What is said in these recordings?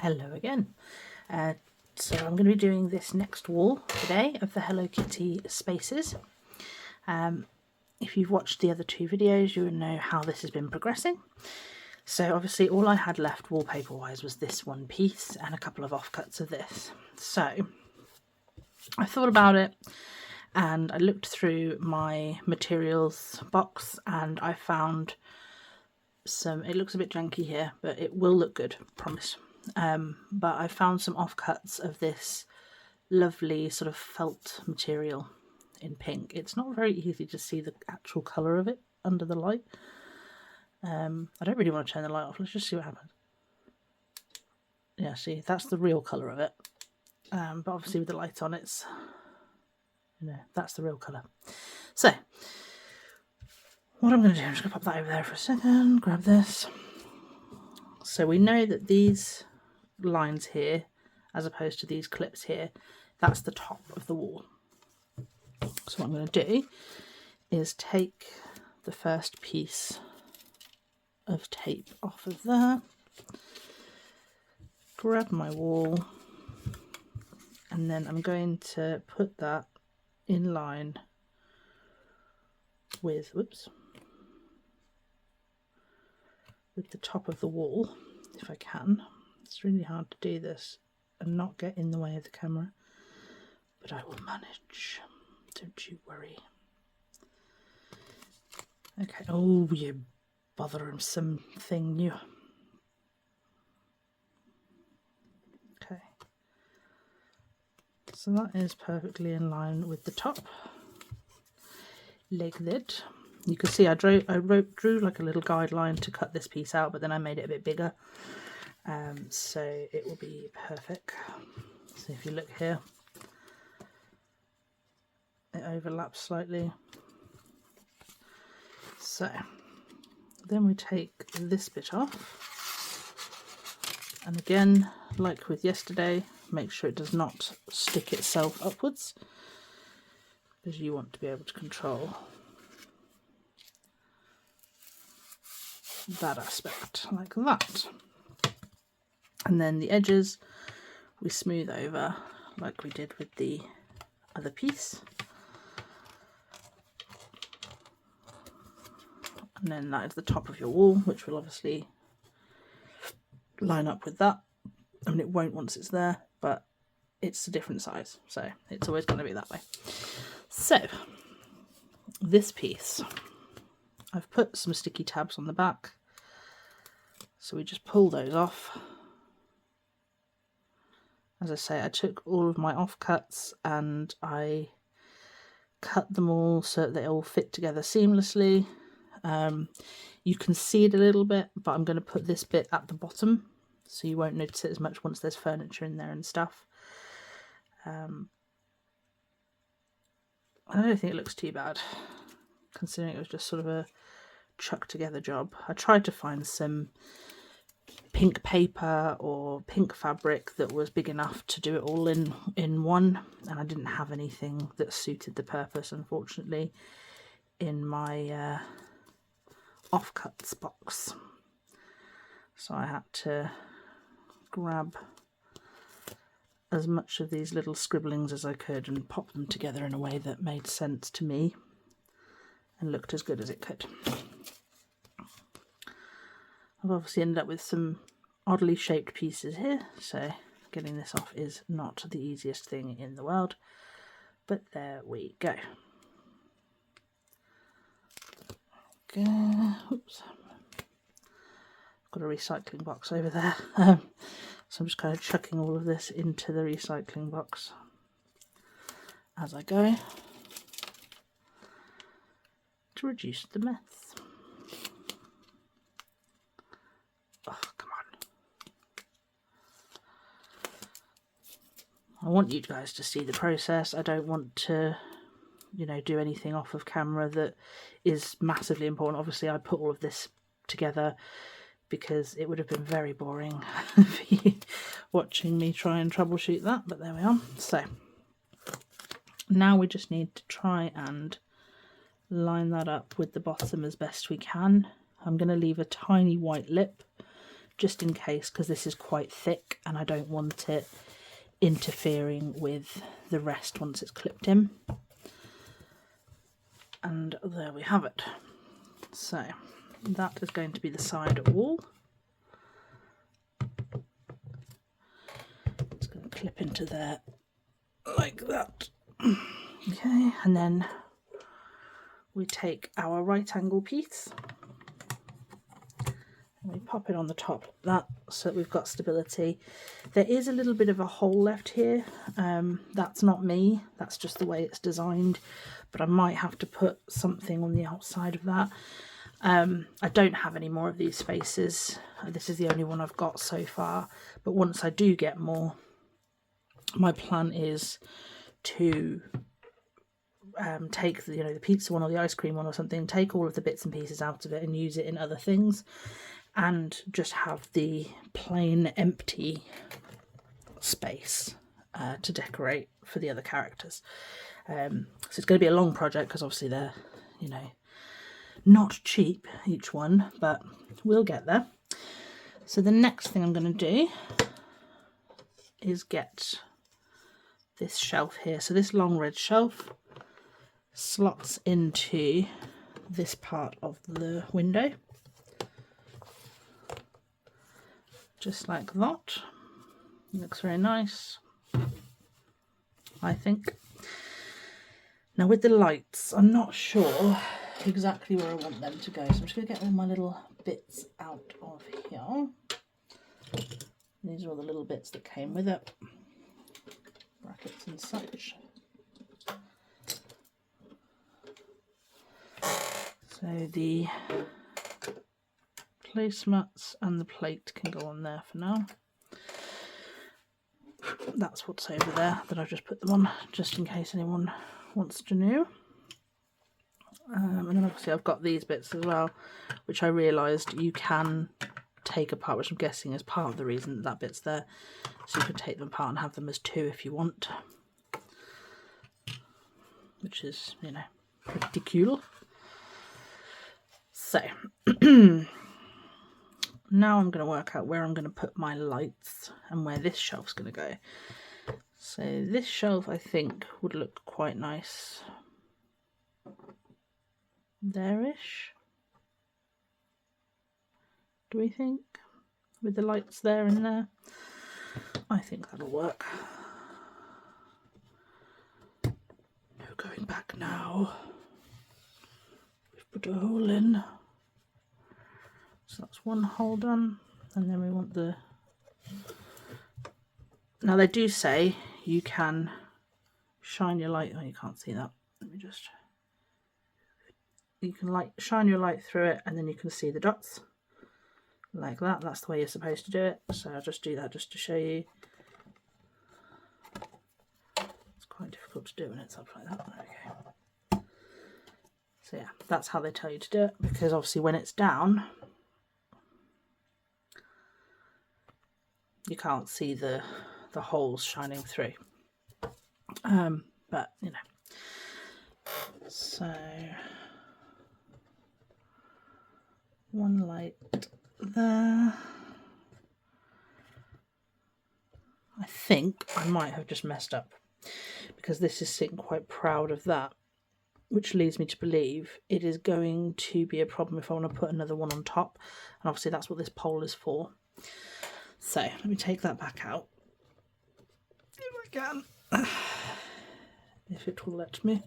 Hello again. So I'm going to be doing this next wall today of the Hello Kitty spaces. If you've watched the other two videos, you would know how this has been progressing. So obviously all I had left wallpaper wise was this one piece and a couple of offcuts of this. So I thought about it and I looked through my materials box and I found some, it looks a bit janky here, but it will look good, promise. But I found some offcuts of this lovely sort of felt material in pink. It's not very easy to see the actual colour of it under the light. I don't really want to turn the light off. Let's just see what happens. Yeah, see, that's the real colour of it. But obviously with the light on, it's, you know, that's the real colour. So what I'm going to do, I'm just going to pop that over there for a second, grab this. So we know that these lines here, as opposed to these clips here, that's the top of the wall. So what I'm going to do is take the first piece of tape off of there, grab my wall, and then I'm going to put that in line with, whoops, with the top of the wall, if I can. It's really hard to do this and not get in the way of the camera, but I will manage, don't you worry. Okay, oh, you bothering something new. Okay, so that is perfectly in line with the top, like that. You can see I drew like a little guideline to cut this piece out, but then I made it a bit bigger, so it will be perfect. So if you look here, it overlaps slightly. So then we take this bit off, and again, like with yesterday, make sure it does not stick itself upwards, because you want to be able to control that aspect like that. And then the edges we smooth over like we did with the other piece, and then that is the top of your wall, which will obviously line up with that. I mean, it won't once it's there, but it's a different size, so it's always going to be that way. So this piece, I've put some sticky tabs on the back, so we just pull those off. As I say, I took all of my offcuts and I cut them all so that they all fit together seamlessly. You can see it a little bit, but I'm going to put this bit at the bottom so you won't notice it as much once there's furniture in there and stuff. I don't think it looks too bad, considering it was just sort of a chuck together job. I tried to find some pink paper or pink fabric that was big enough to do it all in one, and I didn't have anything that suited the purpose, unfortunately, in my offcuts box. So I had to grab as much of these little scribblings as I could and pop them together in a way that made sense to me and looked as good as it could. I've obviously ended up with some oddly shaped pieces here, so getting this off is not the easiest thing in the world, but there we go. Okay, oops. Got a recycling box over there, so I'm just kind of chucking all of this into the recycling box as I go to reduce the mess. Oh, come on. I want you guys to see the process. I don't want to, you know, do anything off of camera that is massively important. Obviously, I put all of this together because it would have been very boring for you watching me try and troubleshoot that, but there we are. So now we just need to try and line that up with the bottom as best we can. I'm going to leave a tiny white lip just in case, because this is quite thick and I don't want it interfering with the rest once it's clipped in. And there we have it. So that is going to be the side wall. It's going to clip into there like that. Okay, and then we take our right angle piece and we pop it on the top like that, so that we've got stability. There is a little bit of a hole left here. That's not me, that's just the way it's designed, but I might have to put something on the outside of that. I don't have any more of these spaces. This is the only one I've got so far, but once I do get more, my plan is to take the, the pizza one or the ice cream one or something, take all of the bits and pieces out of it and use it in other things, and just have the plain empty space to decorate for the other characters. So it's going to be a long project because obviously they're, not cheap each one, but we'll get there. So the next thing I'm going to do is get this shelf here. So this long red shelf slots into this part of the window, just like that. It looks very nice, I think. Now with the lights, I'm not sure exactly where I want them to go, so I'm just going to get all my little bits out of here. These are all the little bits that came with it, brackets and such. So the placemats and the plate can go on there for now. That's what's over there that I've just put them on, just in case anyone wants to know. And then obviously I've got these bits as well, which I realised you can take apart, which I'm guessing is part of the reason that bit's there. So you can take them apart and have them as two if you want, which is, pretty cool. So now I'm going to work out where I'm going to put my lights and where this shelf's going to go. So this shelf I think would look quite nice there-ish. Do we think? With the lights there and there? I think that'll work. No going back now. We've put a hole in. So that's one hole done. And then we want the... Now they do say you can shine your light... Oh, you can't see that. Let me just... You can shine your light through it and then you can see the dots. Like that. That's the way you're supposed to do it. So I'll just do that just to show you. It's quite difficult to do when it's up like that. Okay. So yeah, that's how they tell you to do it, because obviously when it's down, you can't see the holes shining through. But so one light there. I think I might have just messed up, because this is sitting quite proud of that, which leads me to believe it is going to be a problem if I want to put another one on top, and obviously that's what this pole is for. So let me take that back out if I can, if it will let me.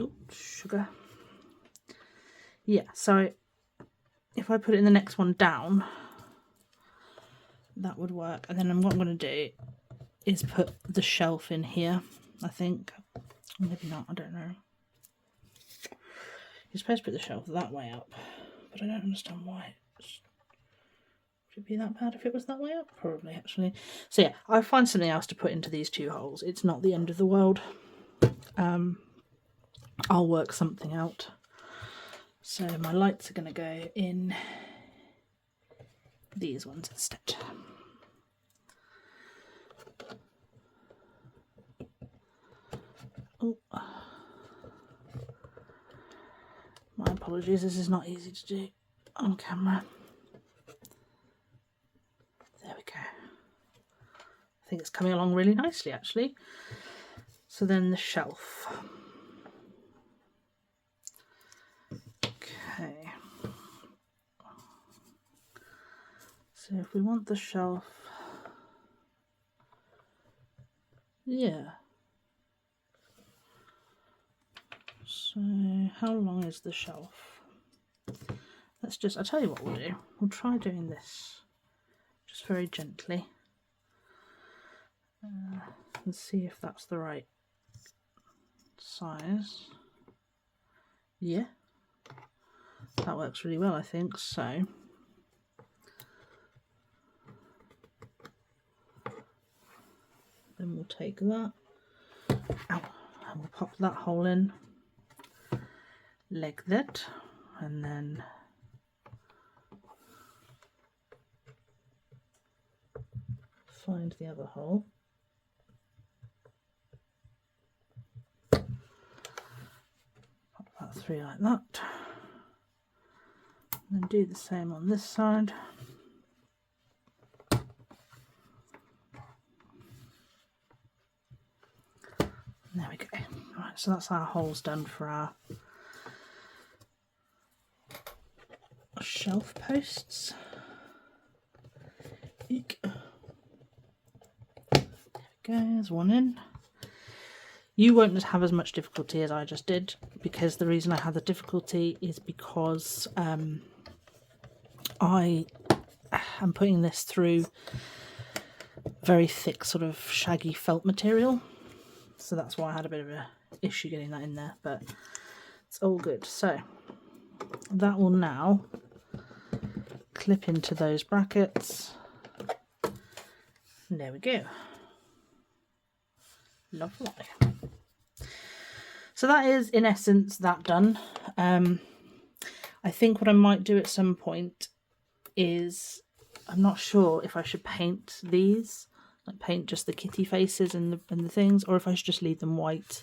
Oh, sugar. Yeah, so if I put it in the next one down, that would work. And then what I'm going to do is put the shelf in here, I think. Maybe not, I don't know. You're supposed to put the shelf that way up, but I don't understand why. Would it be that bad if it was that way up? Probably, actually. So yeah, I'll find something else to put into these two holes. It's not the end of the world. I'll work something out. So my lights are going to go in these ones instead. Oh. My apologies, this is not easy to do. on camera. There we go. I think it's coming along really nicely actually. So then the shelf. Okay. So if we want the shelf, yeah. So how long is the shelf? Let's just, I'll tell you what we'll do. We'll try doing this just very gently and see if that's the right size. Yeah, that works really well, I think. So then we'll take that, and we'll pop that hole in like that, and then find the other hole. Pop that through like that, and then do the same on this side. There we go. Right, so that's our holes done for our shelf posts. Eek. There we go, there's one in. You won't have as much difficulty as I just did, because the reason I had the difficulty is because I am putting this through very thick sort of shaggy felt material. So that's why I had a bit of an issue getting that in there, but it's all good. So that will now clip into those brackets. And there we go. Lovely. So that is in essence that done. I think what I might do at some point is, I'm not sure if I should paint these, like paint just the kitty faces and the things, or if I should just leave them white.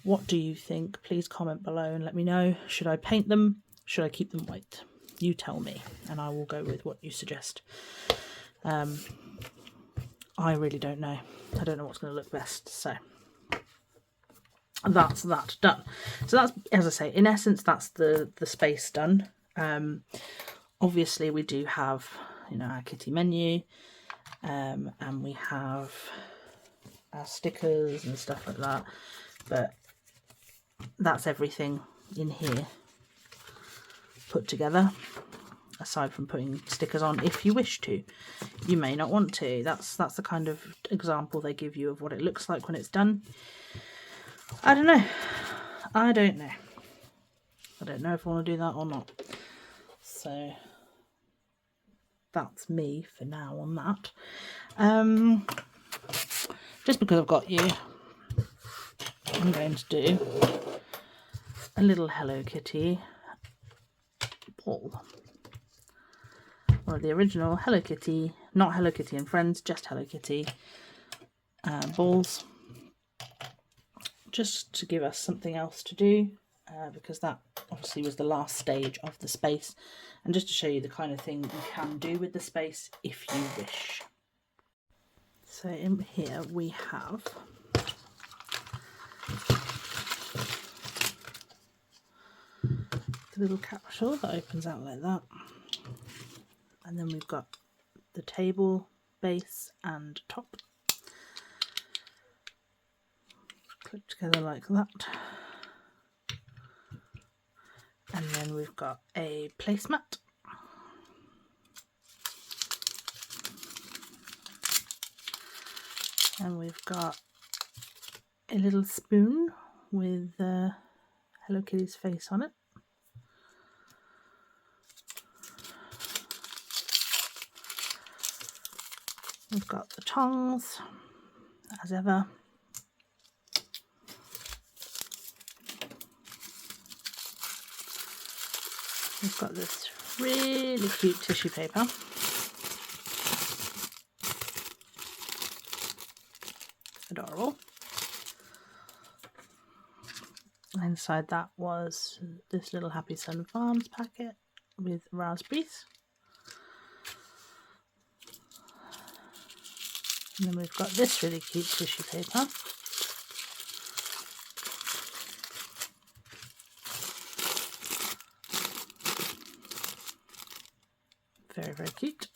What do you think? Please comment below and let me know. Should I paint them? Should I keep them white? You tell me, and I will go with what you suggest. I really don't know. I don't know what's going to look best, so that's that done. So that's, as I say, in essence, that's the space done. Obviously, we do have, you know, our kitty menu, and we have our stickers and stuff like that, but that's everything in here put together, aside from putting stickers on if you wish to. You may not want to. That's the kind of example they give you of what it looks like when it's done. I don't know. I don't know if I want to do that or not. So that's me for now on that. Just because I've got you, I'm going to do a little Hello Kitty ball. Or the original Hello Kitty, not Hello Kitty and Friends, just Hello Kitty balls. Just to give us something else to do, because that obviously was the last stage of the space, and just to show you the kind of thing you can do with the space if you wish. So in here we have the little capsule that opens out like that, and then we've got the table base and top clipped together like that, and then we've got a placemat, and we've got a little spoon with Hello Kitty's face on it. We've got the tongs, as ever. We've got this really cute tissue paper. Adorable. And inside that was this little Happy Sun Farms packet. with raspberries. And then we've got this really cute tissue paper. Very, very cute.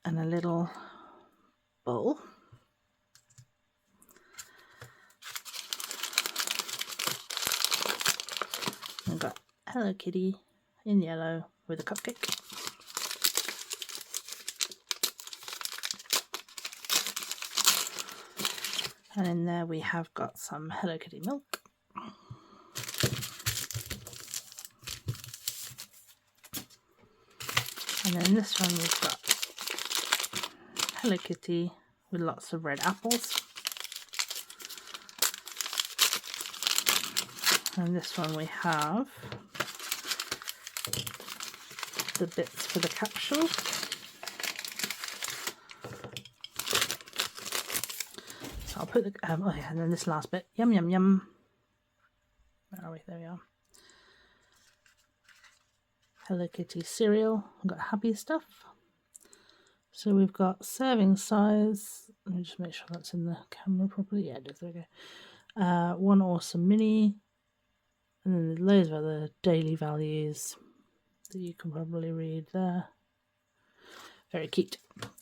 And a little bowl. We've got Hello Kitty in yellow with a cupcake. And in there we have got some Hello Kitty milk. And then in this one we've got Hello Kitty with lots of red apples. And this one we have the bits for the capsule. So I'll put the, oh yeah, and then this last bit, yum yum yum. Where are we? There we are. Hello Kitty cereal. We've got happy stuff. So we've got serving size. Let me just make sure that's in the camera properly. Yeah, it is. There we go. One awesome mini. And then there's loads of other daily values that you can probably read there. Very cute.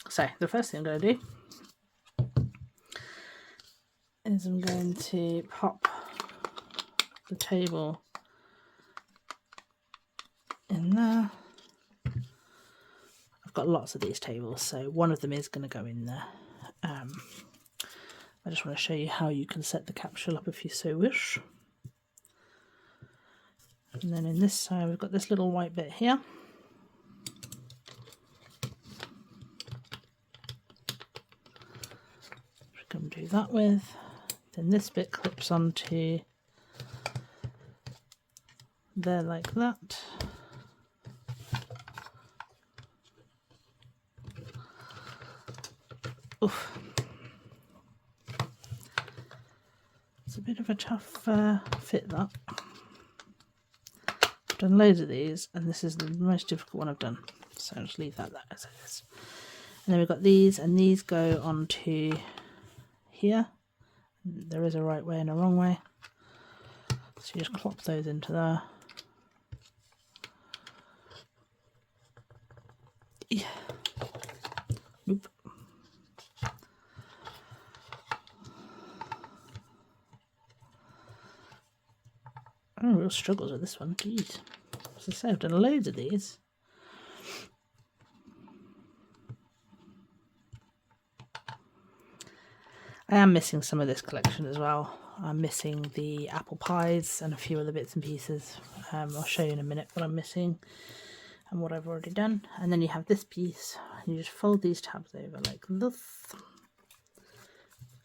So the first thing I'm going to do is I'm going to pop the table in there. I've got lots of these tables, so one of them is going to go in there. I just want to show you how you can set the capsule up if you so wish. And then in this side we've got this little white bit here. We can do that with. Then this bit clips onto there like that. Oof. It's a bit of a tough fit, that. I've done loads of these and this is the most difficult one I've done, so I'll just leave that as it is. And then we've got these, and these go onto here. There is a right way and a wrong way, so you just plop those into there. Yeah. Oop. Oh, real struggles with this one. Jeez. As I say, I've done loads of these. I am missing some of this collection as well. I'm missing the apple pies and a few other bits and pieces. I'll show you in a minute what I'm missing and what I've already done. And then you have this piece. You just fold these tabs over like this.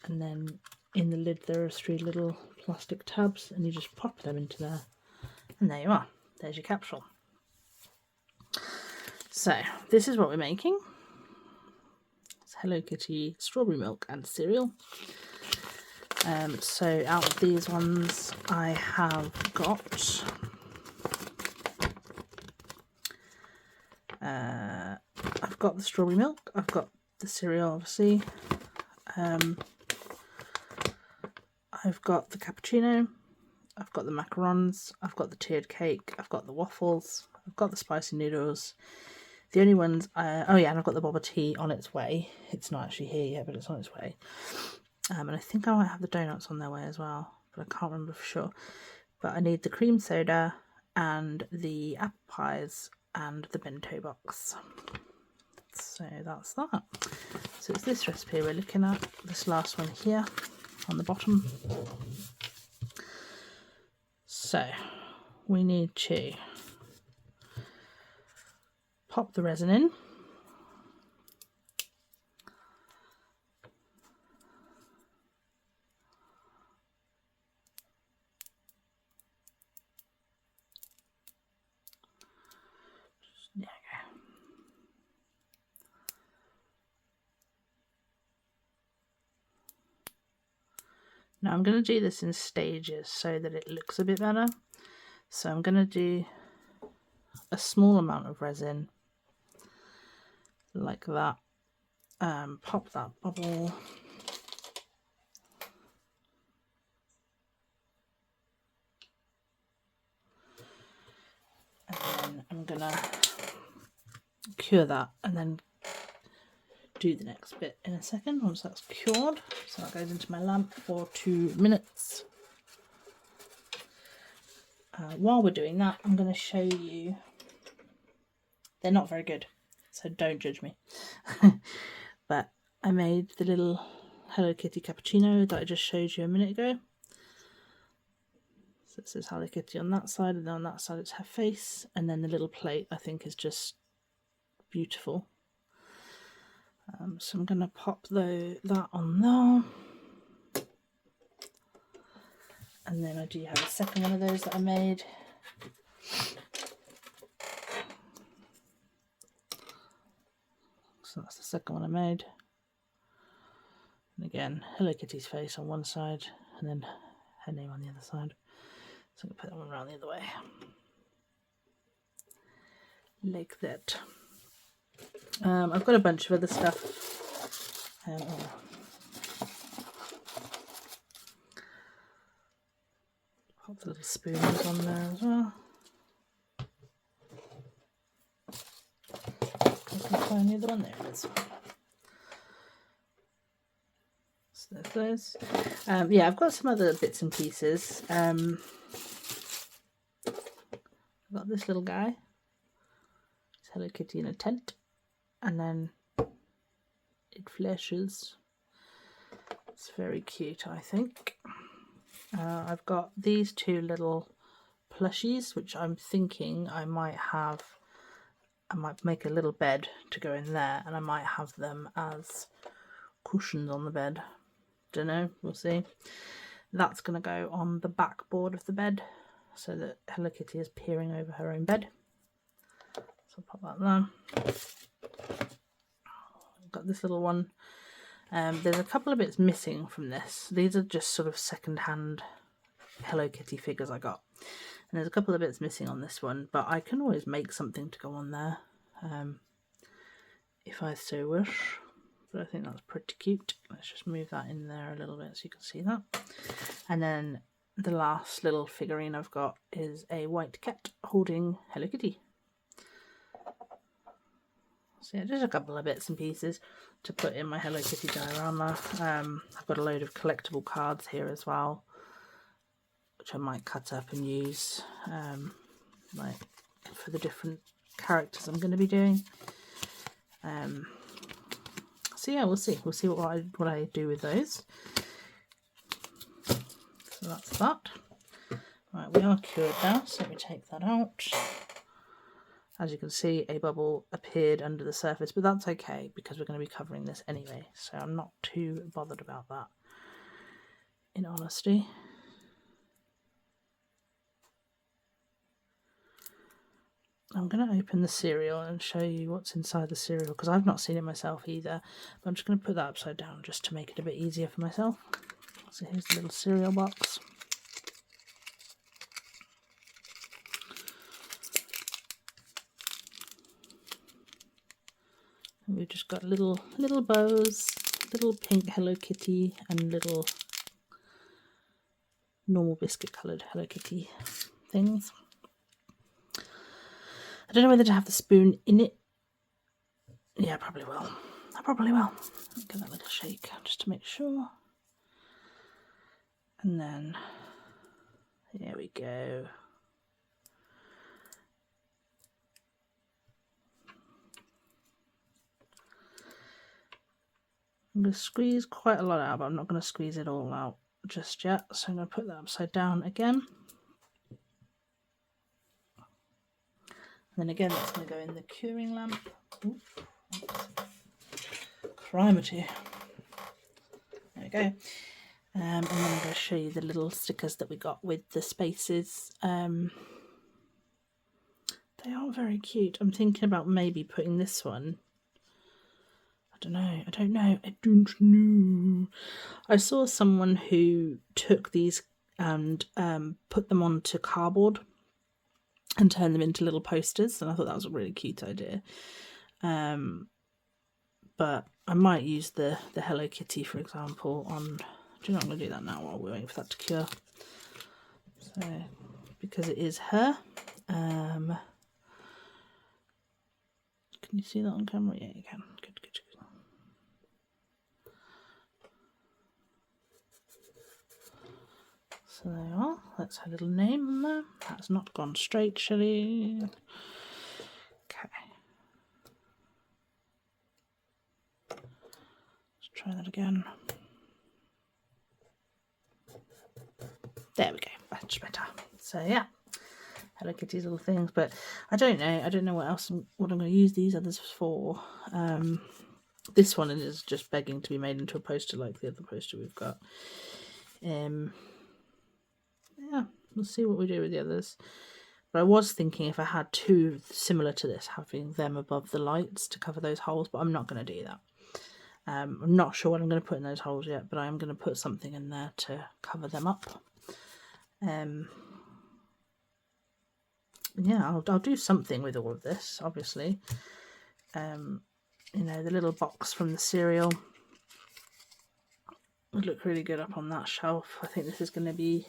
And then in the lid there are 3 little plastic tabs, and you just pop them into there. And there you are. There's your capsule. So this is what we're making. It's Hello Kitty strawberry milk and cereal. So out of these ones I have got I've got the strawberry milk, I've got the cereal obviously, I've got the cappuccino, I've got the macarons, I've got the tiered cake, I've got the waffles, I've got the spicy noodles. The only ones, oh yeah, and I've got the boba tea on its way. It's not actually here yet, but it's on its way. And I think I might have the donuts on their way as well, but I can't remember for sure. But I need the cream soda and the apple pies and the bento box. So that's that. So it's this recipe we're looking at, this last one here on the bottom. So we need to pop the resin in. There we go. Now I'm going to do this in stages so that it looks a bit better. So I'm going to do a small amount of resin like that. Pop that bubble. And then I'm gonna cure that and then do the next bit in a second once that's cured. So that goes into my lamp for 2 minutes. While we're doing that, I'm going to show you, they're not very good, so don't judge me. But I made the little Hello Kitty cappuccino that I just showed you a minute ago. So it says Hello Kitty on that side, and then on that side it's her face, and then the little plate I think is just beautiful. So I'm going to pop that on there. And then I do have a second one of those that I made. So that's the second one I made. And again, Hello Kitty's face on one side, and then her name on the other side. So I'm going to put that one around the other way. Like that. I've got a bunch of other stuff. Pop the little spoons on there as well. I can find the other one. There it is. So there's those. Yeah, I've got some other bits and pieces. I've got this little guy. It's Hello Kitty in a tent. And then it flashes. It's very cute, I think. I've got these two little plushies, which I'm thinking I might make a little bed to go in there, and I might have them as cushions on the bed. Don't know, we'll see. That's going to go on the backboard of the bed so that Hello Kitty is peering over her own bed. So I'll pop that there. I've got this little one. There's a couple of bits missing from this. These are just sort of second-hand Hello Kitty figures I got. And there's a couple of bits missing on this one, but I can always make something to go on there if I so wish. But I think that's pretty cute. Let's just move that in there a little bit so you can see that. And then the last little figurine I've got is a white cat holding Hello Kitty. So yeah, just a couple of bits and pieces to put in my Hello Kitty diorama. I've got a load of collectible cards here as well, which I might cut up and use like for the different characters I'm going to be doing. So yeah, we'll see what I do with those. So that's that. Right, we are cured now, so let me take that out. As you can see, a bubble appeared under the surface, but that's okay because we're going to be covering this anyway, so I'm not too bothered about that, in honesty. I'm going to open the cereal and show you what's inside the cereal because I've not seen it myself either, but I'm just going to put that upside down just to make it a bit easier for myself. So here's the little cereal box. And we've just got little bows, little pink Hello Kitty and little normal biscuit coloured Hello Kitty things. I don't know whether to have the spoon in it. Yeah, I probably will. Give that a little shake just to make sure. And then, there we go. I'm going to squeeze quite a lot out, but I'm not going to squeeze it all out just yet. So I'm going to put that upside down again. And then again, that's going to go in the curing lamp. Ooh, Crimety. There we go. And then I'm going to show you the little stickers that we got with the spaces. They are very cute. I'm thinking about maybe putting this one. I don't know. I saw someone who took these and put them onto cardboard and turn them into little posters, and I thought that was a really cute idea. But I might use the Hello Kitty, for example, on... Do you know, I'm going to do that now while we're waiting for that to cure. So, because it is her. Can you see that on camera? Yeah, you can. Good, good, good. So there you are. That's her little name on there. That's not gone straight, Shelley. Okay. Let's try that again. There we go. Much better. So yeah. Hello Kitty's little things, but I don't know what else, what I'm going to use these others for. This one is just begging to be made into a poster like the other poster we've got. Yeah, we'll see what we do with the others. But I was thinking if I had two similar to this, having them above the lights to cover those holes, but I'm not going to do that. I'm not sure what I'm going to put in those holes yet, but I am going to put something in there to cover them up. Yeah, I'll do something with all of this, obviously. You know, the little box from the cereal would look really good up on that shelf. I think this is going to be,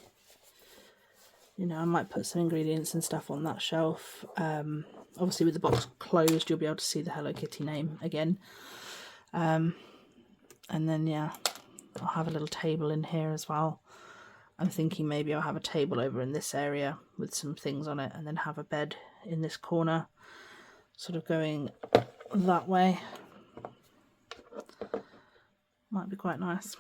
you know, I might put some ingredients and stuff on that shelf. Obviously with the box closed, you'll be able to see the Hello Kitty name again. And then, yeah, I'll have a little table in here as well. I'm thinking maybe I'll have a table over in this area with some things on it, and then have a bed in this corner, sort of going that way. Might be quite nice.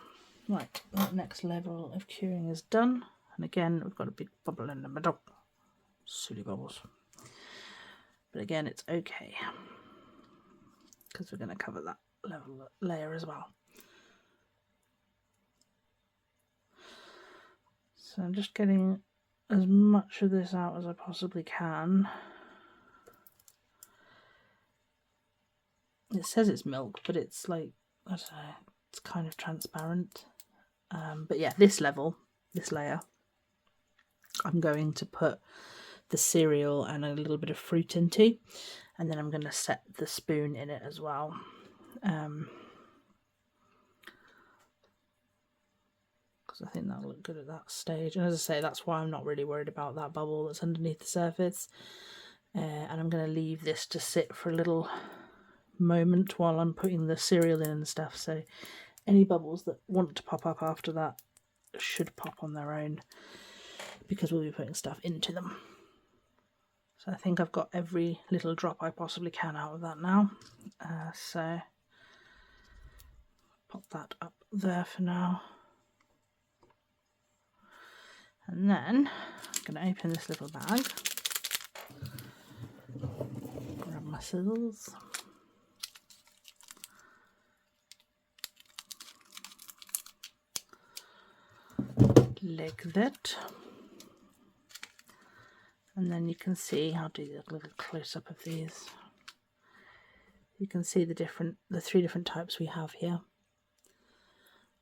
Right, that next level of curing is done. And again, we've got a big bubble in the middle. Silly bubbles. But again, it's okay, because we're going to cover that layer as well. So I'm just getting as much of this out as I possibly can. It says it's milk, but it's like, I don't know, it's kind of transparent. But yeah, this layer, I'm going to put the cereal and a little bit of fruit into, and then I'm going to set the spoon in it as well. Because I think that'll look good at that stage. And as I say, that's why I'm not really worried about that bubble that's underneath the surface. And I'm going to leave this to sit for a little moment while I'm putting the cereal in and stuff. So any bubbles that want to pop up after that should pop on their own, because we'll be putting stuff into them. So I think I've got every little drop I possibly can out of that now. So pop that up there for now. And then I'm going to open this little bag, grab my scissors, like that, and then you can see, I'll do a little close-up of these. You can see the three different types we have here.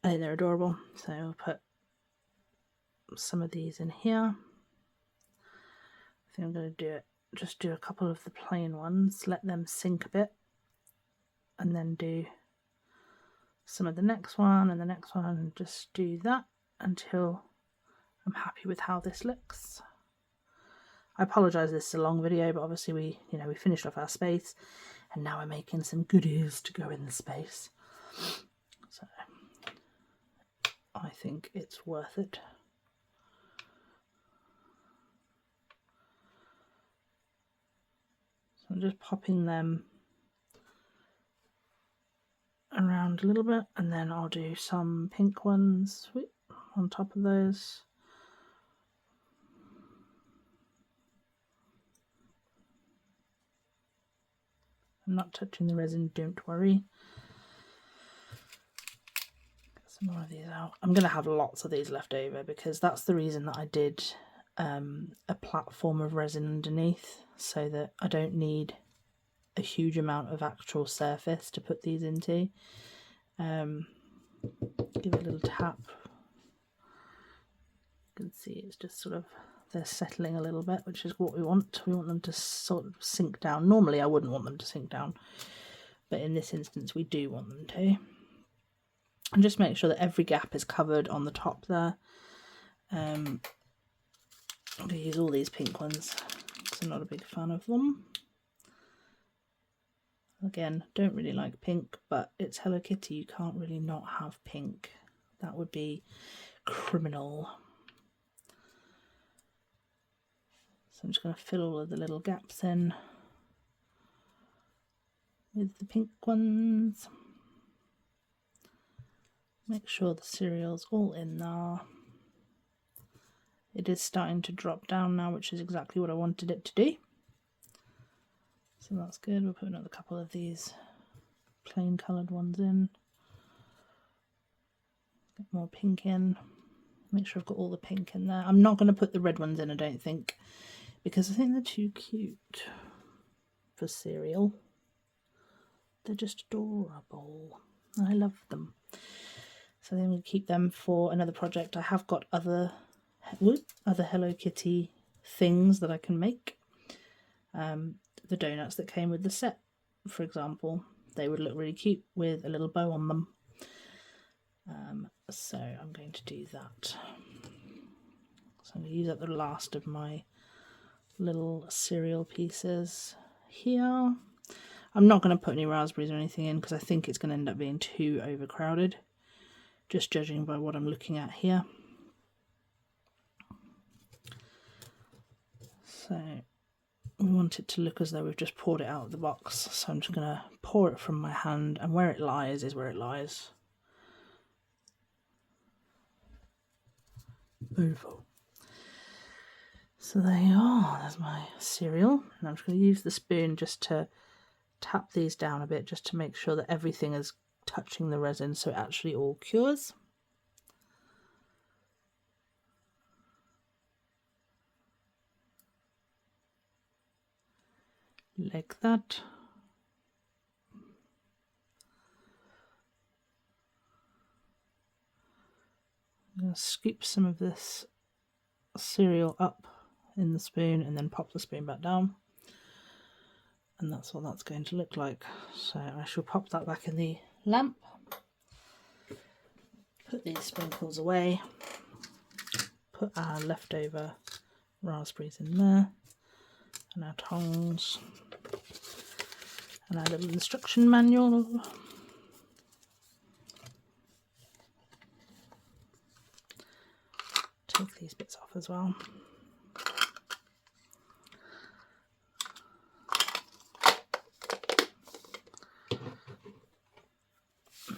I think they're adorable, so I'll put some of these in here. I think I'm going to just do a couple of the plain ones, let them sink a bit, and then do some of the next one and the next one, and just do that until I'm happy with how this looks. I apologise this is a long video, but obviously we finished off our space, and now we're making some goodies to go in the space. So I think it's worth it. So I'm just popping them around a little bit, and then I'll do some pink ones on top of those. I'm not touching the resin, don't worry. Get some more of these out. I'm going to have lots of these left over, because that's the reason that I did a platform of resin underneath, so that I don't need a huge amount of actual surface to put these into. Give it a little tap. You can see it's just sort of they're settling a little bit, which is what we want. We want them to sort of sink down. Normally I wouldn't want them to sink down, but in this instance we do want them to. And just make sure that every gap is covered on the top there. I'm going to use all these pink ones because I'm not a big fan of them. Again, don't really like pink, but it's Hello Kitty, you can't really not have pink. That would be criminal. So I'm just going to fill all of the little gaps in with the pink ones. Make sure the cereal's all in there. It is starting to drop down now, which is exactly what I wanted it to do. So that's good. We'll put another couple of these plain coloured ones in. Get more pink in. Make sure I've got all the pink in there. I'm not going to put the red ones in, I don't think, because I think they're too cute for cereal. They're just adorable. I love them. So then we'll keep them for another project. I have got other Hello Kitty things that I can make. The donuts that came with the set, for example, they would look really cute with a little bow on them. So I'm going to do that. So I'm going to use up the last of my little cereal pieces here. I'm not going to put any raspberries or anything in because I think it's going to end up being too overcrowded, just judging by what I'm looking at here. So we want it to look as though we've just poured it out of the box, so I'm just going to pour it from my hand, and where it lies is where it lies. Beautiful. So there you are, there's my cereal. And I'm just going to use the spoon just to tap these down a bit, just to make sure that everything is touching the resin so it actually all cures. Like that. I'm going to scoop some of this cereal up in the spoon and then pop the spoon back down. And that's what that's going to look like. So I shall pop that back in the lamp. Put these sprinkles away. Put our leftover raspberries in there. And our tongs. And our little instruction manual. Take these bits off as well.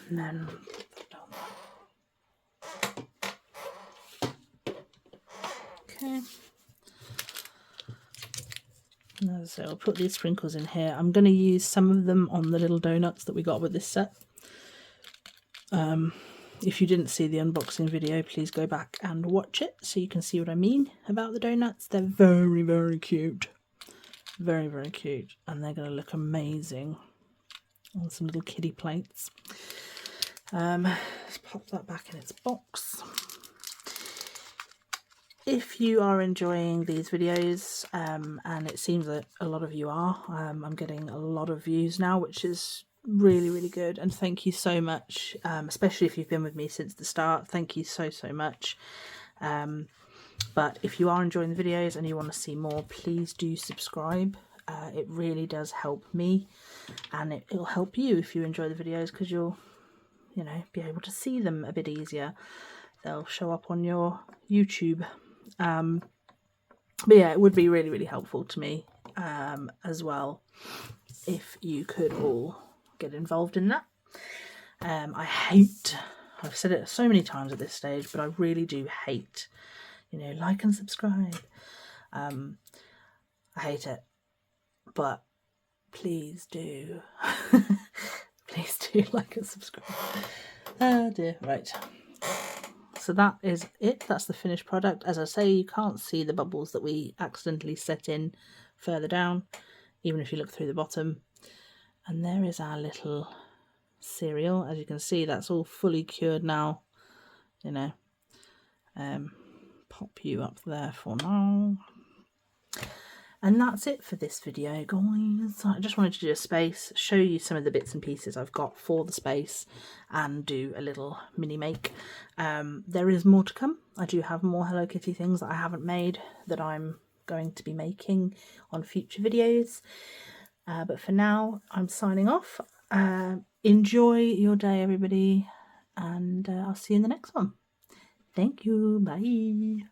And then put down there. Okay. And as I say, I'll put these sprinkles in here. I'm going to use some of them on the little donuts that we got with this set. If you didn't see the unboxing video, please go back and watch it so you can see what I mean about the donuts. They're very, very cute. Very, very cute. And they're going to look amazing on some little kiddie plates. Let's pop that back in its box. If you are enjoying these videos, and it seems that a lot of you are, I'm getting a lot of views now, which is really, really good, and thank you so much, especially if you've been with me since the start. Thank you so much. But if you are enjoying the videos and you want to see more, please do subscribe. It really does help me, and it'll help you if you enjoy the videos, because you'll, you know, be able to see them a bit easier. They'll show up on your YouTube. But yeah, it would be really, really helpful to me as well if you could all get involved in that. I've said it so many times at this stage, but I really do hate, you know, like and subscribe. I hate it, but please do. Please do like and subscribe. Oh dear, right. So that is it. That's the finished product. As I say, you can't see the bubbles that we accidentally set in further down, even if you look through the bottom. And there is our little cereal. As you can see, that's all fully cured now. You know, pop you up there for now. And that's it for this video, guys. I just wanted to do a space, show you some of the bits and pieces I've got for the space, and do a little mini make. There is more to come. I do have more Hello Kitty things that I haven't made that I'm going to be making on future videos. But for now, I'm signing off. Enjoy your day, everybody, and I'll see you in the next one. Thank you. Bye.